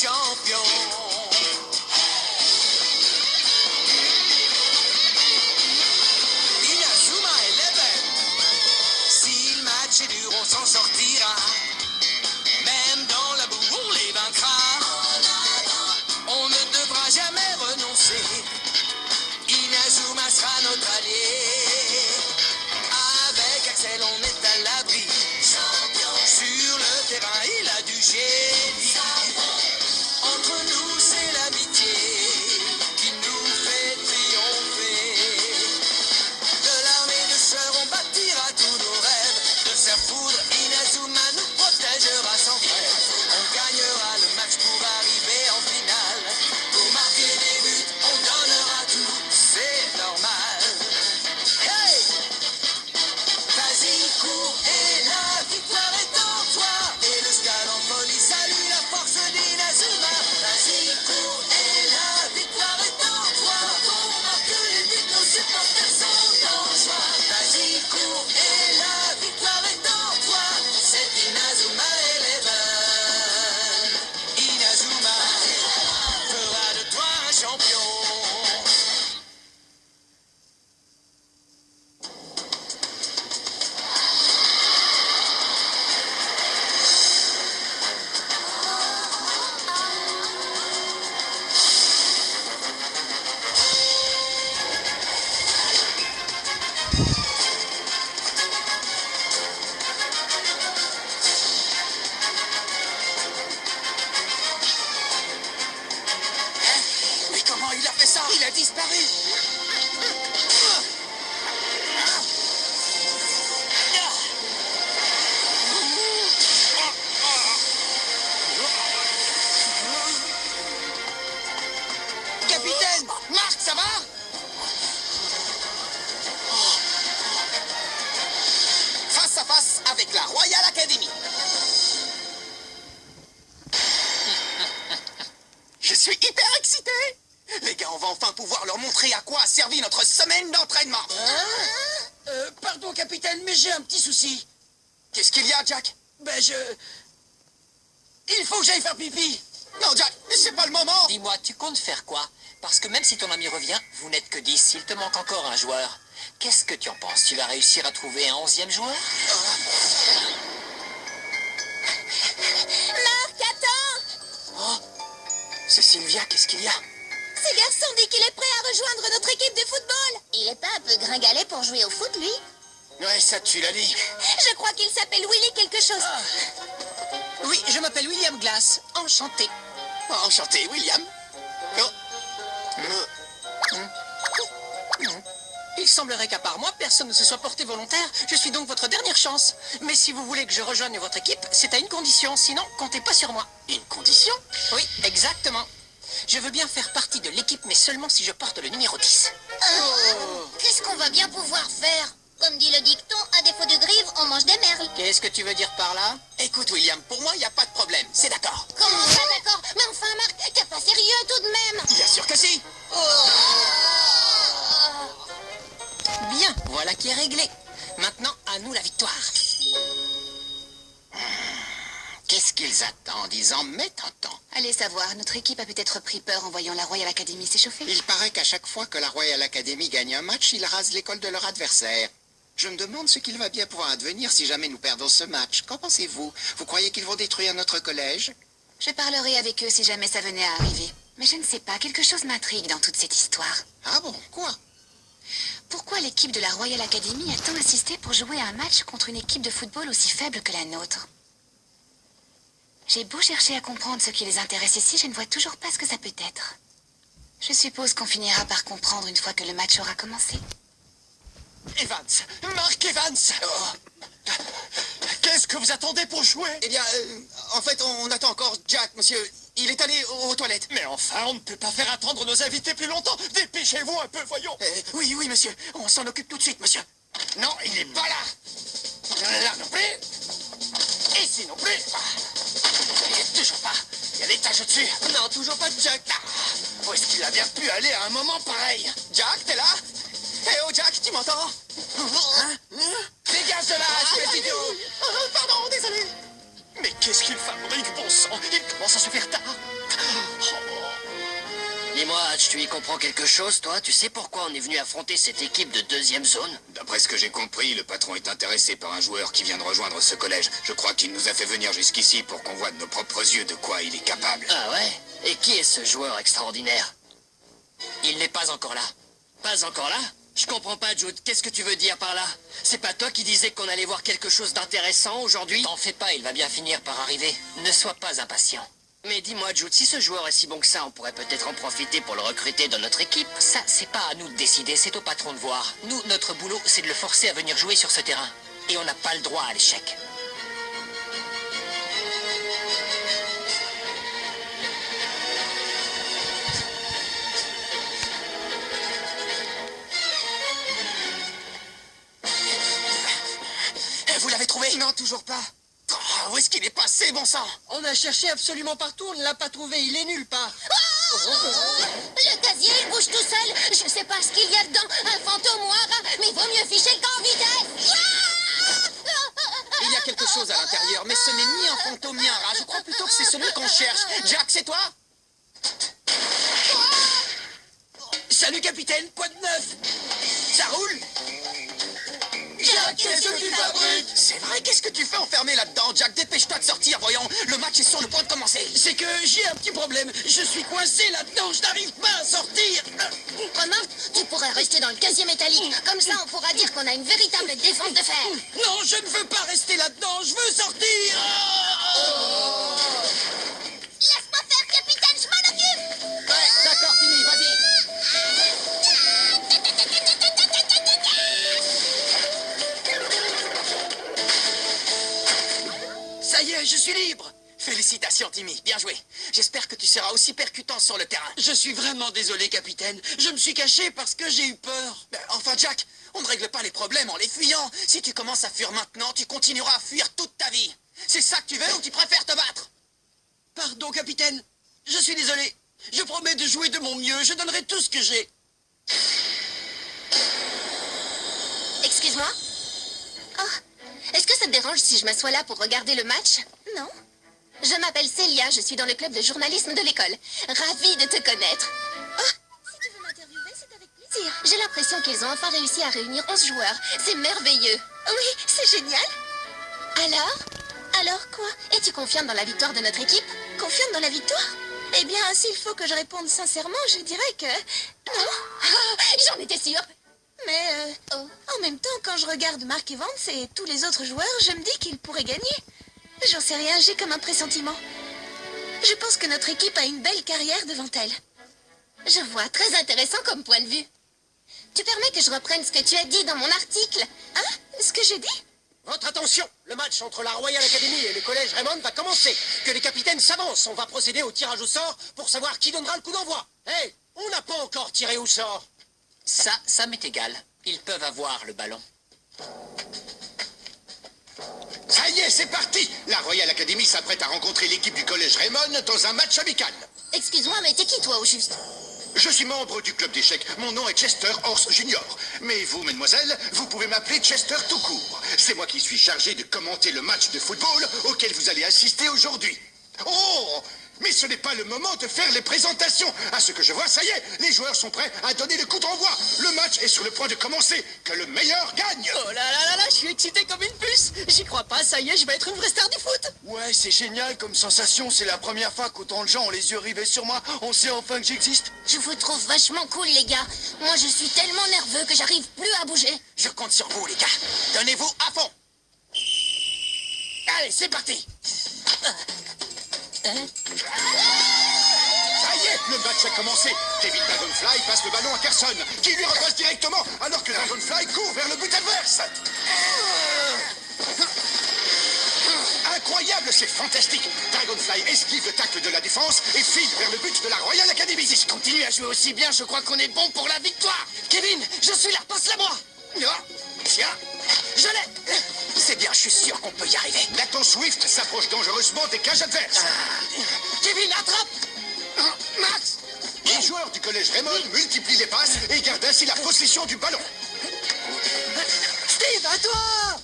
champion. Inazuma Eleven. Si le match est dur, on s'en sortira. Même dans la boue, on les vaincra. On ne devra jamais renoncer. Inazuma sera notre allié. Avec Axel, on est à l'abri. Sur le terrain, il a du génie. Entre nous, c'est l'amitié qui nous fait triompher. De l'armée de sœurs, on bâtira tous nos rêves. De sa foudre, Inazuma nous protégera sans trêve. On gagnera le match pour arriver en finale. Pour marquer des buts, on donnera tout, c'est normal. Hey! Vas-y, cours et la victoire est en toi. Et le stade en folie salue la force d'Inazuma. Vas-y, cours et la victoire est en toi. Pour marquer les buts, nos supporters sont en joie. Vas-y, cours et la victoire est en toi. C'est Inazuma Eleven. Inazuma fera de toi un champion. Mais comment il a fait ça? Il a disparu. Capitaine! Marc, ça va? Face à face avec la Royal Academy. Je suis hyper excité. Les gars, on va enfin pouvoir leur montrer à quoi a servi notre semaine d'entraînement. Pardon, capitaine, mais j'ai un petit souci. Qu'est-ce qu'il y a, Jack? Il faut que j'aille faire pipi. Non, Jack, c'est pas le moment. Dis-moi, tu comptes faire quoi? Parce que même si ton ami revient, vous n'êtes que 10, il te manque encore un joueur. Qu'est-ce que tu en penses? Tu vas réussir à trouver un 11e joueur? Marc, attends! Oh, c'est Sylvia, qu'est-ce qu'il y a? Ce garçon dit qu'il est prêt à rejoindre notre équipe de football. Il est pas un peu gringalet pour jouer au foot, lui? Ouais, ça tu l'as dit. Je crois qu'il s'appelle Willy quelque chose. Oui, je m'appelle William Glass. Enchanté. Oh, enchanté, William. Oh. Il semblerait qu'à part moi, personne ne se soit porté volontaire. Je suis donc votre dernière chance. Mais si vous voulez que je rejoigne votre équipe, c'est à une condition. Sinon, comptez pas sur moi. Une condition? Oui, exactement. Je veux bien faire partie de l'équipe, mais seulement si je porte le numéro 10. Qu'est-ce qu'on va bien pouvoir faire? Comme dit le dicton, à défaut de grive, on mange des merles. Qu'est-ce que tu veux dire par là? Écoute, William, pour moi, il n'y a pas de problème. C'est d'accord. Comment ça, d'accord? Mais enfin, Marc, t'es pas sérieux tout de même. Bien sûr que si. Bien, voilà qui est réglé. Maintenant, à nous la victoire. Qu'est-ce qu'ils attendent? Ils en mettent un temps. Allez savoir, notre équipe a peut-être pris peur en voyant la Royal Academy s'échauffer. Il paraît qu'à chaque fois que la Royal Academy gagne un match, ils rasent l'école de leur adversaire. Je me demande ce qu'il va bien pouvoir advenir si jamais nous perdons ce match. Qu'en pensez-vous? Vous croyez qu'ils vont détruire notre collège? Je parlerai avec eux si jamais ça venait à arriver. Mais je ne sais pas, quelque chose m'intrigue dans toute cette histoire. Ah bon? Quoi? Pourquoi l'équipe de la Royal Academy a tant insisté pour jouer à un match contre une équipe de football aussi faible que la nôtre? J'ai beau chercher à comprendre ce qui les intéresse ici, je ne vois toujours pas ce que ça peut être. Je suppose qu'on finira par comprendre une fois que le match aura commencé. Evans! Mark Evans! Qu'est-ce que vous attendez pour jouer? Eh bien, en fait, on attend encore Jack, monsieur. Il est allé aux toilettes. Mais enfin, on ne peut pas faire attendre nos invités plus longtemps. Dépêchez-vous un peu, voyons. Oui, oui, monsieur. On s'en occupe tout de suite, monsieur. Non, il n'est pas là. Là non plus. Ici non plus. Il est toujours pas. Il y a l'étage au-dessus. Non, toujours pas de Jack. Où est-ce qu'il a bien pu aller à un moment pareil? Jack, t'es là? Eh oh, Jack, tu m'entends? Hein? Dégage de là, espèce d'idiot! Pardon, désolé. Mais qu'est-ce qu'il fabrique, bon sang? Il commence à se faire tard. y comprends quelque chose, toi? Tu sais pourquoi on est venu affronter cette équipe de deuxième zone? D'après ce que j'ai compris, le patron est intéressé par un joueur qui vient de rejoindre ce collège. Je crois qu'il nous a fait venir jusqu'ici pour qu'on voit de nos propres yeux de quoi il est capable. Ah ouais? Et qui est ce joueur extraordinaire? Il n'est pas encore là. Pas encore là? Je comprends pas, Jude. Qu'est-ce que tu veux dire par là? C'est pas toi qui disais qu'on allait voir quelque chose d'intéressant aujourd'hui? T'en fais pas, il va bien finir par arriver. Ne sois pas impatient. Mais dis-moi, Jude, si ce joueur est si bon que ça, on pourrait peut-être en profiter pour le recruter dans notre équipe. Ça, c'est pas à nous de décider, c'est au patron de voir. Nous, notre boulot, c'est de le forcer à venir jouer sur ce terrain. Et on n'a pas le droit à l'échec. Vous l'avez trouvé? Non, toujours pas. Oh, où est-ce qu'il est passé, bon sang? On a cherché absolument partout, on ne l'a pas trouvé, il est nulle part. Le casier, il bouge tout seul. Je sais pas ce qu'il y a dedans, un fantôme ou un rat, mais vaut mieux ficher le camp en vitesse. Il y a quelque chose à l'intérieur, mais ce n'est ni un fantôme ni un rat. Je crois plutôt que c'est celui qu'on cherche. Jack, c'est toi? Salut, capitaine, quoi de neuf? Ça roule? Jack, qu'est-ce que tu fabriques? C'est vrai, qu'est-ce que tu fais enfermé là-dedans, Jack? Dépêche-toi de sortir, voyons. Le match est sur le point de commencer. C'est que j'ai un petit problème. Je suis coincé là-dedans, je n'arrive pas à sortir. Remarque, tu pourrais rester dans le casier métallique. Comme ça, on pourra dire qu'on a une véritable défense de fer. Non, je ne veux pas rester là-dedans, je veux sortir. Laisse-moi faire, capitaine, je m'en occupe. Ouais, d'accord, Timmy, vas-y. Ça y est, je suis libre. Félicitations, Timmy, bien joué. J'espère que tu seras aussi percutant sur le terrain. Je suis vraiment désolé, capitaine. Je me suis caché parce que j'ai eu peur. Enfin, Jack, on ne règle pas les problèmes en les fuyant. Si tu commences à fuir maintenant, tu continueras à fuir toute ta vie. C'est ça que tu veux ou tu préfères te battre? Pardon, capitaine. Je suis désolé. Je promets de jouer de mon mieux. Je donnerai tout ce que j'ai. Excuse-moi. Oh, est-ce que ça te dérange si je m'assois là pour regarder le match? Non. Je m'appelle Célia, je suis dans le club de journalisme de l'école. Ravie de te connaître. Oh, si tu veux m'interviewer, c'est avec plaisir. J'ai l'impression qu'ils ont enfin réussi à réunir 11 joueurs. C'est merveilleux. Oui, c'est génial. Alors quoi? Es-tu confiante dans la victoire de notre équipe? Confiante dans la victoire? Eh bien, s'il faut que je réponde sincèrement, je dirais que... Non. J'en étais sûre. Mais en même temps, quand je regarde Mark Evans et tous les autres joueurs, je me dis qu'ils pourraient gagner. J'en sais rien, j'ai comme un pressentiment. Je pense que notre équipe a une belle carrière devant elle. Je vois, très intéressant comme point de vue. Tu permets que je reprenne ce que tu as dit dans mon article? Hein? Ce que j'ai dit? Votre attention, le match entre la Royal Academy et le collège Raymond va commencer. Que les capitaines s'avancent, on va procéder au tirage au sort pour savoir qui donnera le coup d'envoi. Hé, on n'a pas encore tiré au sort. Ça m'est égal. Ils peuvent avoir le ballon. Ça y est, c'est parti. La Royal Academy s'apprête à rencontrer l'équipe du collège Raymond dans un match amical. Excuse-moi, mais t'es qui toi au juste? Je suis membre du club d'échecs. Mon nom est Chester Horse Junior. Mais vous, mesdemoiselles, vous pouvez m'appeler Chester tout court. C'est moi qui suis chargé de commenter le match de football auquel vous allez assister aujourd'hui. Oh! Mais ce n'est pas le moment de faire les présentations. À ce que je vois, ça y est, les joueurs sont prêts à donner le coup d'envoi. Le match est sur le point de commencer. Que le meilleur gagne. Oh là là là là, je suis excité comme une puce. J'y crois pas, ça y est, je vais être une vraie star du foot. Ouais, c'est génial comme sensation. C'est la première fois qu'autant de gens ont les yeux rivés sur moi. On sait enfin que j'existe. Je vous trouve vachement cool, les gars. Moi, je suis tellement nerveux que j'arrive plus à bouger. Je compte sur vous, les gars. Donnez-vous à fond. Allez, c'est parti. Ça y est, le match a commencé. Kevin Dragonfly passe le ballon à Carson, qui lui repasse directement, alors que Dragonfly court vers le but adverse. Incroyable, c'est fantastique. Dragonfly esquive le tacle de la défense et file vers le but de la Royal Academy. Si je continue à jouer aussi bien, je crois qu'on est bon pour la victoire. Kevin, je suis là, passe-la moi. Tiens, je l'ai. C'est bien, je suis sûr qu'on peut y arriver. Nathan Swift s'approche dangereusement des cages adverses. Kevin, attrape. Max. Les joueurs du collège Raymond multiplient les passes et gardent ainsi la possession du ballon. Steve, à toi.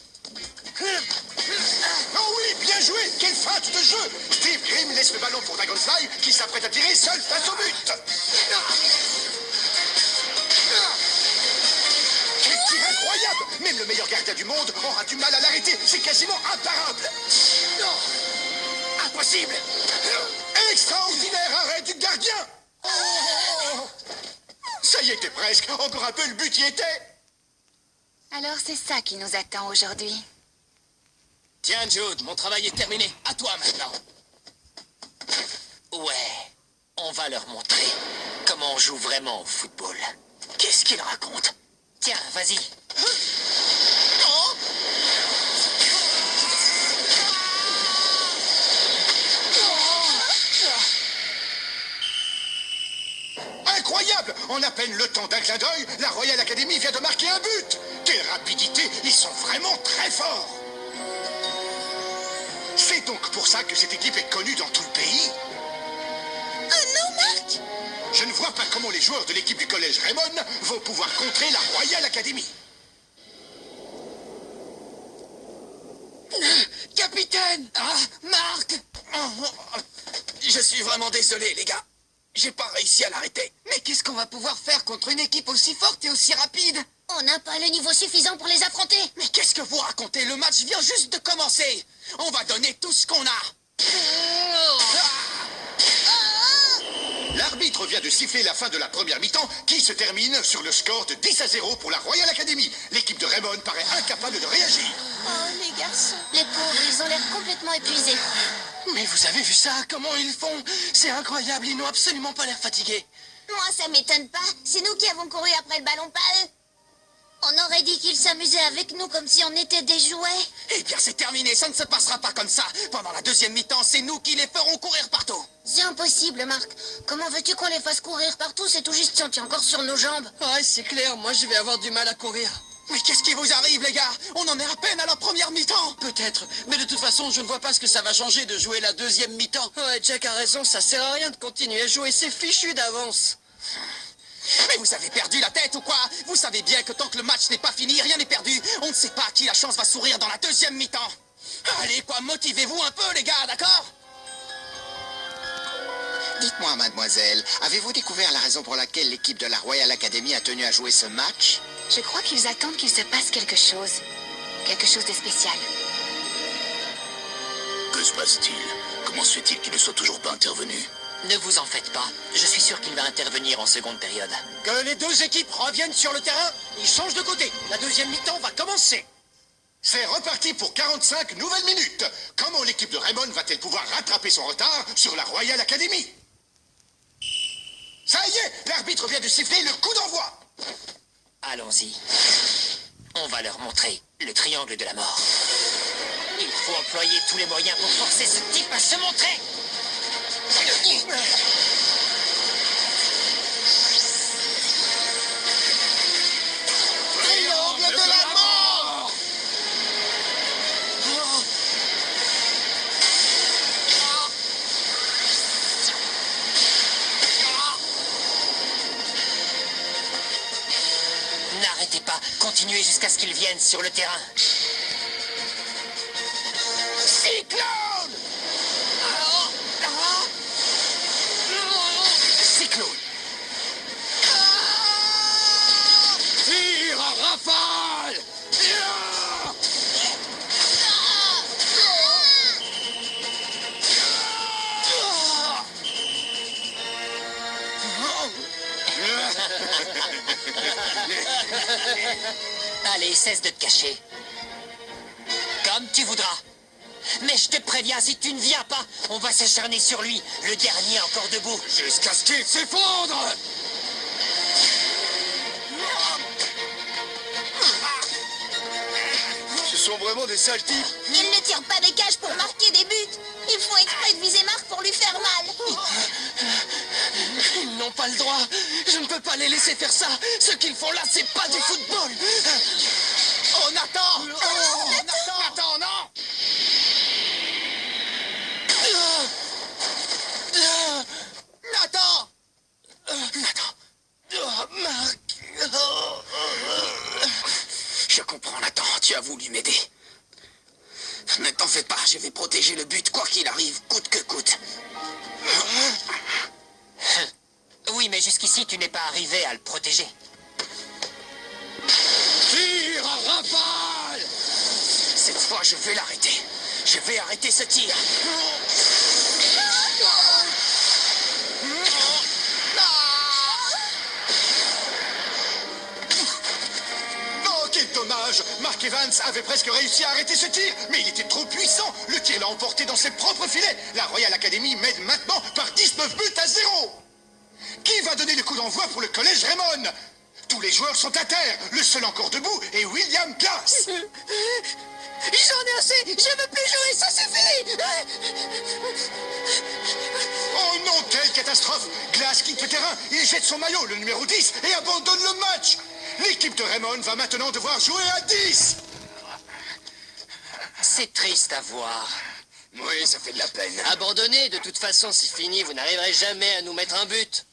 Oh oui, bien joué. Quelle feinte de jeu. Steve Grimm laisse le ballon pour Dragonfly qui s'apprête à tirer seul face au but. Même le meilleur gardien du monde aura du mal à l'arrêter. C'est quasiment imparable. Non. Impossible. Extraordinaire arrêt du gardien. Oh. Ça y était presque. Encore un peu, le but y était. Alors c'est ça qui nous attend aujourd'hui. Tiens, Jude, mon travail est terminé. À toi maintenant. Ouais, on va leur montrer comment on joue vraiment au football. Qu'est-ce qu'ils racontent? Tiens, vas-y. Incroyable! En à peine le temps d'un clin d'œil, la Royal Academy vient de marquer un but! Quelle rapidité! Ils sont vraiment très forts! C'est donc pour ça que cette équipe est connue dans tout le pays? Oh non, Marc! Je ne vois pas comment les joueurs de l'équipe du collège Raymond vont pouvoir contrer la Royal Academy. Capitaine! Ah, Marc! Je suis vraiment désolé, les gars. J'ai pas réussi à l'arrêter. Mais qu'est-ce qu'on va pouvoir faire contre une équipe aussi forte et aussi rapide? On n'a pas le niveau suffisant pour les affronter. Mais qu'est-ce que vous racontez? Le match vient juste de commencer. On va donner tout ce qu'on a. L'arbitre vient de siffler la fin de la première mi-temps qui se termine sur le score de 10-0 pour la Royal Academy. L'équipe de Raymond paraît incapable de réagir. Oh, les garçons. Les pauvres, ils ont l'air complètement épuisés. Mais vous avez vu ça? Comment ils font? C'est incroyable, ils n'ont absolument pas l'air fatigués. Moi, ça m'étonne pas. C'est nous qui avons couru après le ballon, pas eux. On aurait dit qu'ils s'amusaient avec nous comme si on était des jouets. Eh bien, c'est terminé, ça ne se passera pas comme ça. Pendant la deuxième mi-temps, c'est nous qui les ferons courir partout. C'est impossible, Marc. Comment veux-tu qu'on les fasse courir partout? C'est tout juste si on tient encore sur nos jambes. Ouais, c'est clair, moi je vais avoir du mal à courir. Mais qu'est-ce qui vous arrive, les gars? On en est à peine à la première mi-temps. Peut-être, mais de toute façon, je ne vois pas ce que ça va changer de jouer la deuxième mi-temps. Ouais, Jack a raison, ça sert à rien de continuer à jouer, c'est fichu d'avance. Mais vous avez perdu la tête ou quoi? Vous savez bien que tant que le match n'est pas fini, rien n'est perdu. On ne sait pas à qui la chance va sourire dans la deuxième mi-temps. Allez, quoi, motivez-vous un peu, les gars, d'accord? Dites-moi, mademoiselle, avez-vous découvert la raison pour laquelle l'équipe de la Royal Academy a tenu à jouer ce match? Je crois qu'ils attendent qu'il se passe quelque chose. Quelque chose de spécial. Que se passe-t-il? Comment se fait-il qu'il ne soit toujours pas intervenu? Ne vous en faites pas. Je suis sûr qu'il va intervenir en seconde période. Que les deux équipes reviennent sur le terrain, ils changent de côté. La deuxième mi-temps va commencer. C'est reparti pour 45 nouvelles minutes. Comment l'équipe de Raymond va-t-elle pouvoir rattraper son retard sur la Royal Academy? Ça y est, l'arbitre vient de siffler le coup d'envoi. Allons-y. On va leur montrer le triangle de la mort. Il faut employer tous les moyens pour forcer ce type à se montrer. Triangle de la mort. N'arrêtez pas, continuez jusqu'à ce qu'ils viennent sur le terrain. Cyclone. Cyclone. Tire à rafale. Allez, cesse de te cacher. Comme tu voudras. Mais je te préviens, si tu ne viens pas, on va s'acharner sur lui, le dernier encore debout. Jusqu'à ce qu'il s'effondre. Ce sont vraiment des sales types. Ils ne tirent pas des cages pour marquer des buts. Ils font exprès de viser Marc pour lui faire mal. Ils n'ont pas le droit. Je ne peux pas les laisser faire ça. Ce qu'ils font là, c'est pas du football. Oh, Nathan! Oh, Nathan, non! Nathan! Oh, Marc. Je comprends, Nathan, tu as voulu m'aider. Ne t'en fais pas, je vais protéger le but, quoi qu'il arrive, coûte que coûte. Oui, mais jusqu'ici, tu n'es pas arrivé à le protéger. Tire à rafale. Cette fois, je vais l'arrêter. Je vais arrêter ce tir. Oh, quel dommage! Mark Evans avait presque réussi à arrêter ce tir, mais il était trop puissant. Le tir l'a emporté dans ses propres filets. La Royal Academy mène maintenant par 19 buts à 0. Qui va donner le coup d'envoi pour le collège Raymond? Tous les joueurs sont à terre. Le seul encore debout est William Glass. J'en ai assez. Je veux plus jouer. Ça suffit. Oh non, quelle catastrophe! Glass quitte le terrain, il jette son maillot, le numéro 10, et abandonne le match. L'équipe de Raymond va maintenant devoir jouer à 10. C'est triste à voir. Oui, ça fait de la peine. Abandonné, de toute façon, c'est fini. Vous n'arriverez jamais à nous mettre un but.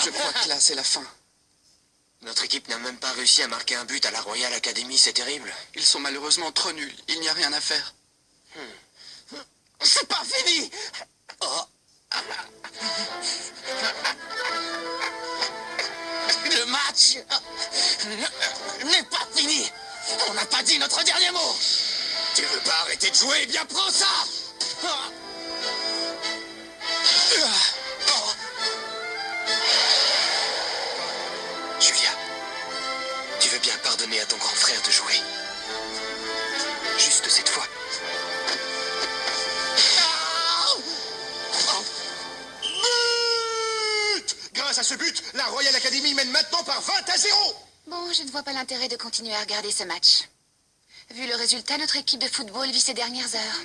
Je crois que là, c'est la fin. Notre équipe n'a même pas réussi à marquer un but à la Royal Academy, c'est terrible. Ils sont malheureusement trop nuls. Il n'y a rien à faire. C'est pas fini. Oh. Le match n'est pas fini. On n'a pas dit notre dernier mot. Tu veux pas arrêter de jouer? Eh bien, prends ça! Julia, tu veux bien pardonner à ton grand frère de jouer? Juste cette fois. But! Grâce à ce but, la Royal Academy mène maintenant par 20 à 0. Bon, je ne vois pas l'intérêt de continuer à regarder ce match. Vu le résultat, notre équipe de football vit ses dernières heures.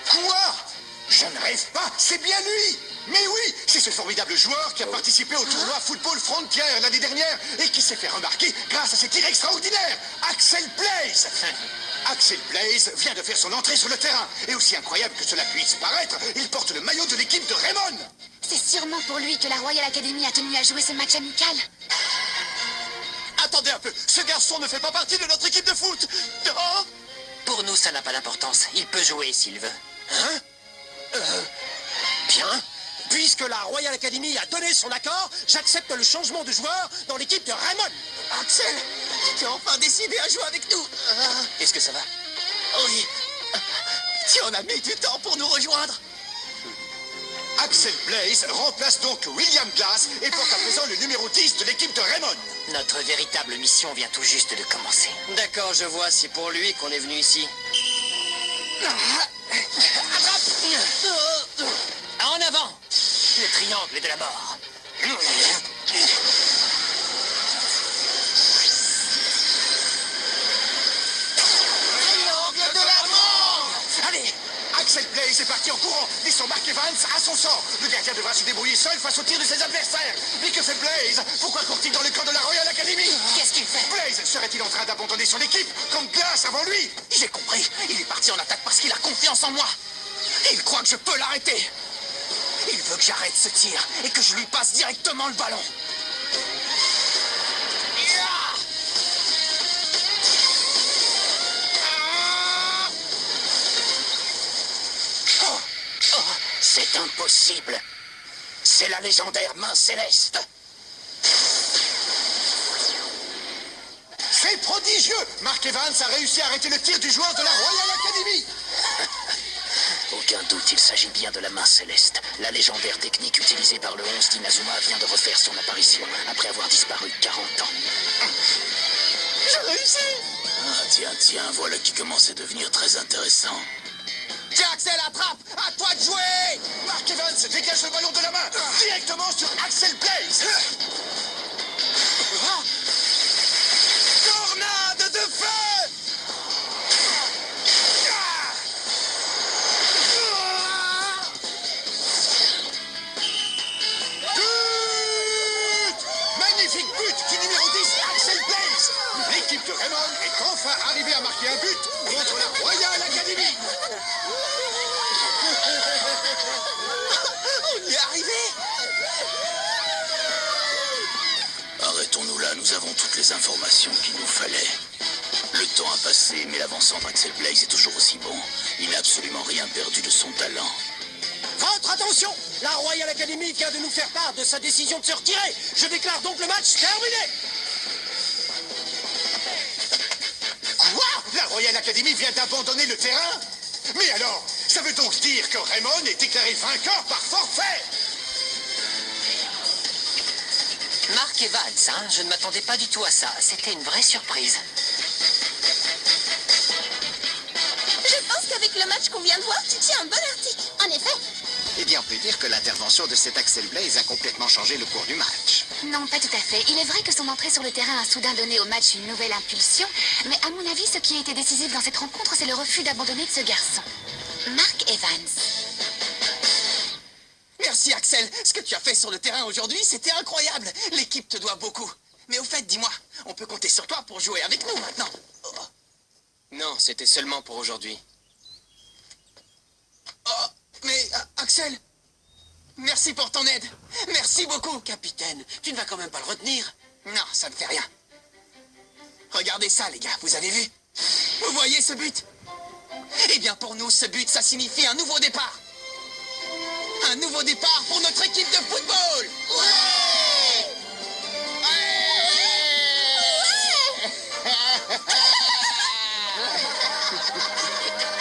Quoi? Je ne rêve pas, c'est bien lui. Mais oui, c'est ce formidable joueur qui a participé au tournoi Football Frontier l'année dernière et qui s'est fait remarquer grâce à ses tirs extraordinaires. Axel Blaze. Axel Blaze vient de faire son entrée sur le terrain. Et aussi incroyable que cela puisse paraître, il porte le maillot de l'équipe de Raymond. C'est sûrement pour lui que la Royal Academy a tenu à jouer ce match amical. Attendez un peu. Ce garçon ne fait pas partie de notre équipe de foot. Oh. Pour nous, ça n'a pas d'importance. Il peut jouer s'il veut. Hein? Bien. Puisque la Royal Academy a donné son accord, j'accepte le changement de joueur dans l'équipe de Raymond. Axel, tu t'es enfin décidé à jouer avec nous. Est-ce que ça va? Oui. Tu en as mis du temps pour nous rejoindre. Axel Blaze remplace donc William Glass et porte à présent le numéro 10 de l'équipe de Raymond. Notre véritable mission vient tout juste de commencer. D'accord, je vois. C'est pour lui qu'on est venu ici. En avant! Le triangle de la mort. Triangle de la mort. Allez, Axel Blaze est parti en courant, laissant Mark Evans à son sort. Le gardien devra se débrouiller seul face au tir de ses adversaires. Mais que fait Blaze? Pourquoi court-il dans le camp de la Royal Academy? Qu'est-ce qu'il fait? Blaze serait-il en train d'abandonner son équipe comme Glass avant lui? J'ai compris. Il est parti en attaque parce qu'il a confiance en moi. Il croit que je peux l'arrêter. Il veut que j'arrête ce tir et que je lui passe directement le ballon. C'est impossible. C'est la légendaire main céleste. C'est prodigieux! Mark Evans a réussi à arrêter le tir du joueur de la Royal Academy. Aucun doute, il s'agit bien de la main céleste. La légendaire technique utilisée par le 11 d'Inazuma vient de refaire son apparition après avoir disparu 40 ans. J'ai réussi. Ah, tiens, voilà qui commence à devenir très intéressant. Tiens, Axel, attrape. À toi de jouer. Mark Evans dégage le ballon de la main directement sur Axel Blaze. Tornade de feu. Magnifique but du numéro 10, Axel Blaze. L'équipe de Raymond est enfin arrivée à marquer un but contre la Royal Academy. On y est arrivé. Arrêtons-nous là, nous avons toutes les informations qu'il nous fallait. Le temps a passé, mais l'avancement d'Axel Blaze est toujours aussi bon. Il n'a absolument rien perdu de son talent. Votre attention! La Royal Academy vient de nous faire part de sa décision de se retirer. Je déclare donc le match terminé. Quoi? La Royal Academy vient d'abandonner le terrain? Mais alors, ça veut donc dire que Raymond est déclaré vainqueur par forfait? Mark Evans, hein, je ne m'attendais pas du tout à ça. C'était une vraie surprise. Je pense qu'avec le match qu'on vient de voir, tu tiens un bon article. En effet. Eh bien, on peut dire que l'intervention de cet Axel Blaze a complètement changé le cours du match. Non, pas tout à fait. Il est vrai que son entrée sur le terrain a soudain donné au match une nouvelle impulsion, mais à mon avis, ce qui a été décisif dans cette rencontre, c'est le refus d'abandonner de ce garçon. Mark Evans. Merci Axel, ce que tu as fait sur le terrain aujourd'hui, c'était incroyable. L'équipe te doit beaucoup. Mais au fait, dis-moi, on peut compter sur toi pour jouer avec nous maintenant. Oh. Non, c'était seulement pour aujourd'hui. Oh, mais Axel, merci pour ton aide. Merci beaucoup. Capitaine, tu ne vas quand même pas le retenir? Non, ça ne fait rien. Regardez ça, les gars, vous avez vu? Vous voyez ce but? Eh bien, pour nous, ce but, ça signifie un nouveau départ. Un nouveau départ pour notre équipe de football. Ouais!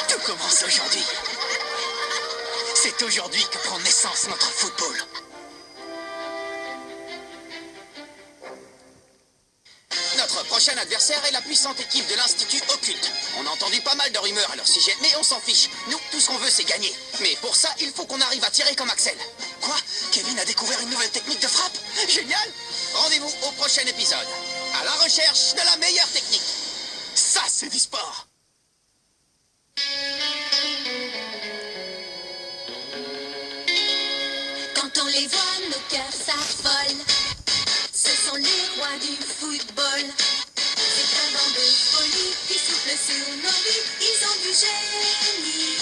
Tout commence aujourd'hui. C'est aujourd'hui que prend naissance notre football. Notre prochain adversaire est la puissante équipe de l'Institut Occulte. On a entendu pas mal de rumeurs à leur sujet, mais on s'en fiche. Nous, tout ce qu'on veut, c'est gagner. Mais pour ça, il faut qu'on arrive à tirer comme Axel. Quoi? Kevin a découvert une nouvelle technique de frappe? Génial! Rendez-vous au prochain épisode. À la recherche de la meilleure technique. Ça, c'est du sport. Quand on les voit, nos cœurs s'affolent. Ce sont les rois du football. C'est un vent de folie qui souffle sur nos vies. Ils ont du génie.